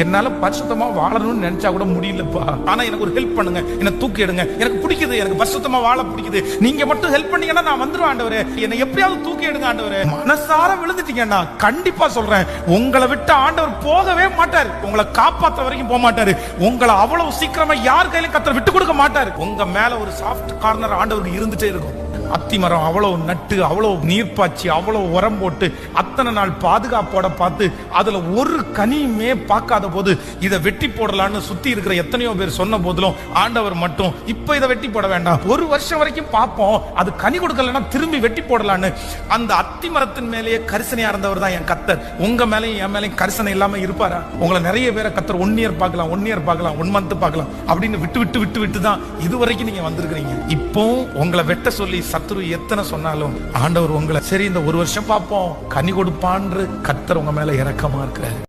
என்னால பரிசுத்தமா வாழணும்னு நினைச்சா கூட முடியலப்பா. ஆனா எனக்கு ஒரு ஹெல்ப் பண்ணுங்க, என்ன தூக்கி எடுங்க, எனக்கு பிடிக்குது, எனக்கு பரிசுத்தமா வாழ பிடிக்குது, நீங்க மட்டும் ஹெல்ப் பண்ணீங்கன்னா நான் வந்துருவேன் ஆண்டவரே, என்னை எப்படியாவது தூக்கி எடுங்க ஆண்டவரே. மனசார விழுந்துட்டீங்கன்னா கண்டிப்பா சொல்றேன், உங்களை விட்டு ஆண்டவர் போகவே மாட்டார். உங்களை காப்பாற்ற வரைக்கும் போக மாட்டாரு. உங்களை அவ்வளவு சீக்கிரமா யார் கையிலும் கர்த்தர் விட்டு கொடுக்க மாட்டாரு. உங்க மேல ஒரு சாஃப்ட் கார்னர் ஆண்டவருக்கு இருந்துட்டே இருக்கும். அத்திமரம் அவ்வளவு நட்டு, அவ்வளவு நீர் பாய்ச்சி, அவ்வளவு உரம் போட்டு, அத்தனை நாள் பாதுகாப்போட பார்த்து அதுல ஒரு கனியுமே பார்க்காத போது இதை வெட்டி போடலான்னு சுத்தி இருக்கிற எத்தனையோ பேர் சொன்ன போதிலும் ஆண்டவர் மட்டும் இப்ப இதை வெட்டி போட வேண்டாம், ஒரு வருஷம் வரைக்கும் பார்ப்போம், அது கனி கொடுக்கலன்னா திரும்பி வெட்டி போடலான்னு அந்த அத்திமரத்தின் மேலேயே கரிசனையா இருந்தவர் தான் என் கர்த்தர். உங்க மேலேயும் என் மேலேயும் கரிசனை இல்லாம இருப்பாரா? உங்களை நிறைய பேரை கர்த்தர் 1 இயர் பார்க்கலாம், 1 இயர் பார்க்கலாம், 1 மந்த் பார்க்கலாம் அப்படின்னு விட்டு விட்டு விட்டு விட்டு தான் இதுவரைக்கும் நீங்க வந்திருக்கிறீங்க. இப்போ உங்களை வெட்ட சொல்லி சத்துரு எத்தனை சொன்னாலும் ஆண்டவர் உங்களை சரி இந்த 1 வருஷம் பார்ப்போம் கனி கொடுப்பான்னு கர்த்தர் உங்க மேல இரக்கமா இருக்கிறார்.